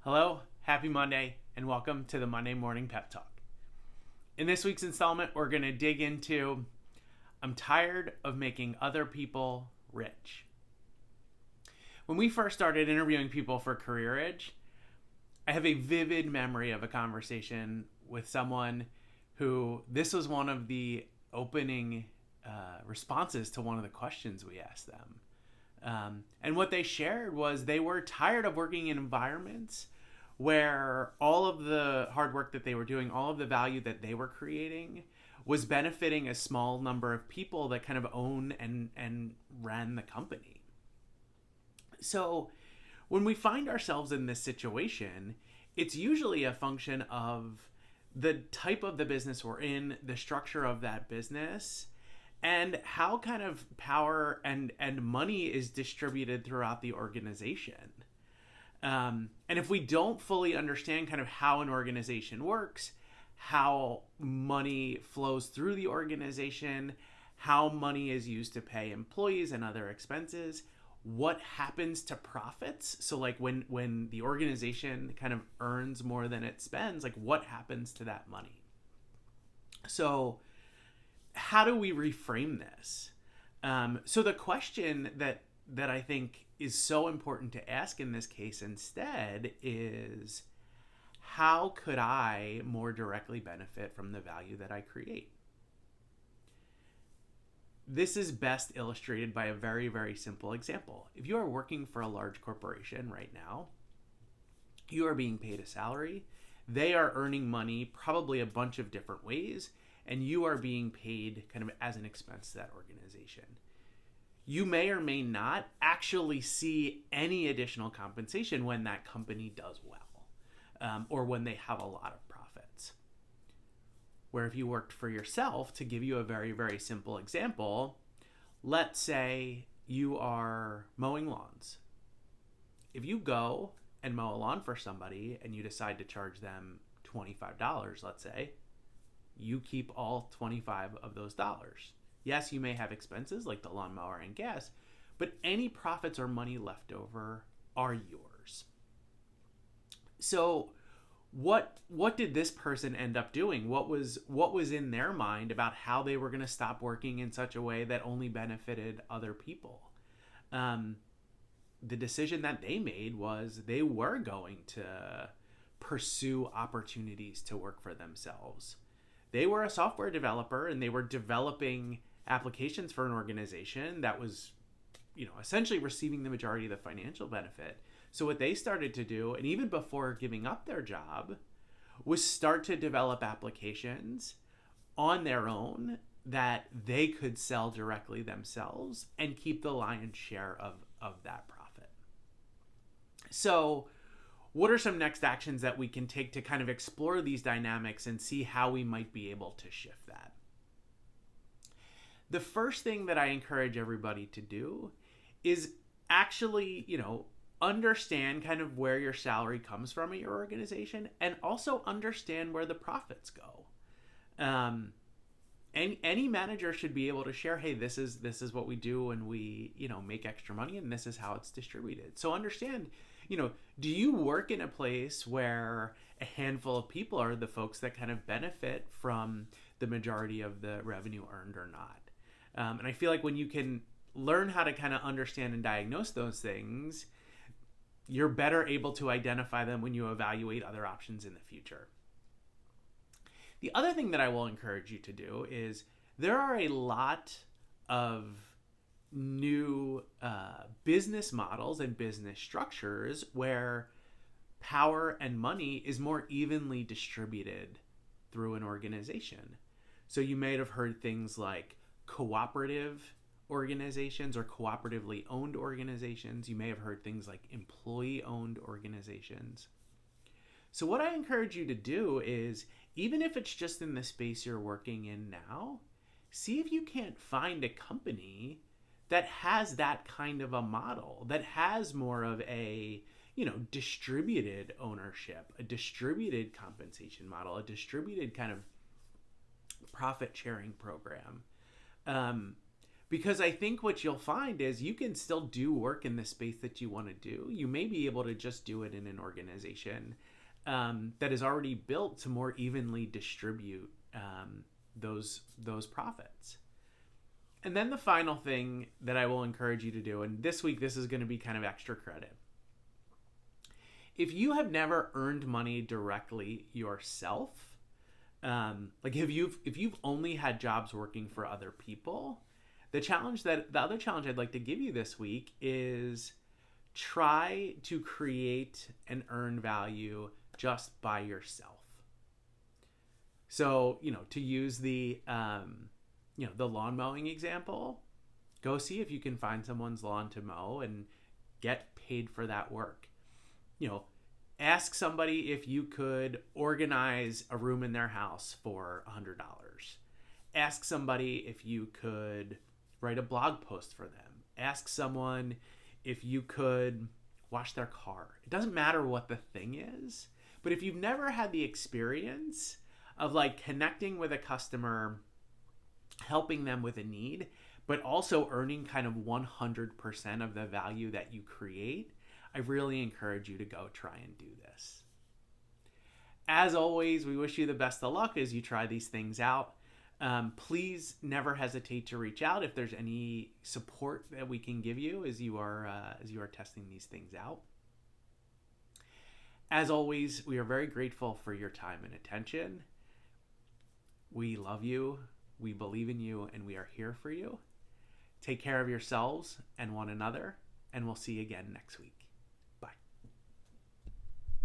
Hello, happy Monday, and welcome to the Monday Morning Pep Talk. In this week's installment, we're going to dig into I'm tired of making other people rich. When we first started interviewing people for CareerAge, I have a vivid memory of a conversation with someone who this was one of the opening responses to one of the questions we asked them. And what they shared was they were tired of working in environments where all of the hard work that they were doing, all of the value that they were creating was benefiting a small number of people that kind of own and ran the company. So when we find ourselves in this situation, it's usually a function of the type of the business we're in, the structure of that business, and how kind of power and money is distributed throughout the organization. And if we don't fully understand kind of how an organization works, how money flows through the organization, how money is used to pay employees and other expenses, what happens to profits? So like when the organization kind of earns more than it spends, like what happens to that money? So how do we reframe this? So the question that I think is so important to ask in this case instead is, how could I more directly benefit from the value that I create? This is best illustrated by a very, very simple example. If you are working for a large corporation right now, you are being paid a salary, they are earning money probably a bunch of different ways, and you are being paid kind of as an expense to that organization. You may or may not actually see any additional compensation when that company does well, or when they have a lot of profits. Where if you worked for yourself, to give you a very, very simple example, let's say you are mowing lawns. If you go and mow a lawn for somebody and you decide to charge them $25, let's say, you keep all 25 of those dollars. Yes, you may have expenses like the lawnmower and gas, but any profits or money left over are yours. So what did this person end up doing? What was in their mind about how they were going to stop working in such a way that only benefited other people? The decision that they made was they were going to pursue opportunities to work for themselves. They were a software developer and they were developing applications for an organization that was, essentially receiving the majority of the financial benefit. So what they started to do, and even before giving up their job, was start to develop applications on their own that they could sell directly themselves and keep the lion's share of that profit. So what are some next actions that we can take to kind of explore these dynamics and see how we might be able to shift that? The first thing that I encourage everybody to do is actually, understand kind of where your salary comes from at your organization, and also understand where the profits go. Any manager should be able to share, hey, this is what we do and we, make extra money, and this is how it's distributed. So understand, do you work in a place where a handful of people are the folks that kind of benefit from the majority of the revenue earned or not? And I feel like when you can learn how to kind of understand and diagnose those things, you're better able to identify them when you evaluate other options in the future. The other thing that I will encourage you to do is there are a lot of new business models and business structures where power and money is more evenly distributed through an organization. So you may have heard things like cooperative organizations or cooperatively owned organizations. You may have heard things like employee-owned organizations. So what I encourage you to do is, even if it's just in the space you're working in now, see if you can't find a company that has that kind of a model, that has more of a, distributed ownership, a distributed compensation model, a distributed kind of profit sharing program. Because I think what you'll find is you can still do work in the space that you want to do. You may be able to just do it in an organization that is already built to more evenly distribute those profits. And then the final thing that I will encourage you to do, and this week this is going to be kind of extra credit. If you have never earned money directly yourself, like if you've only had jobs working for other people, the other challenge I'd like to give you this week is try to create and earn value just by yourself. So, to use the lawn mowing example, go see if you can find someone's lawn to mow and get paid for that work. Ask somebody if you could organize a room in their house for $100. Ask somebody if you could write a blog post for them. Ask someone if you could wash their car. It doesn't matter what the thing is, but if you've never had the experience of connecting with a customer, helping them with a need, but also earning kind of 100% of the value that you create, I really encourage you to go try and do this. As always, we wish you the best of luck as you try these things out. Please never hesitate to reach out if there's any support that we can give you as you are testing these things out. As always, we are very grateful for your time and attention. We love you, we believe in you, and we are here for you. Take care of yourselves and one another, and we'll see you again next week.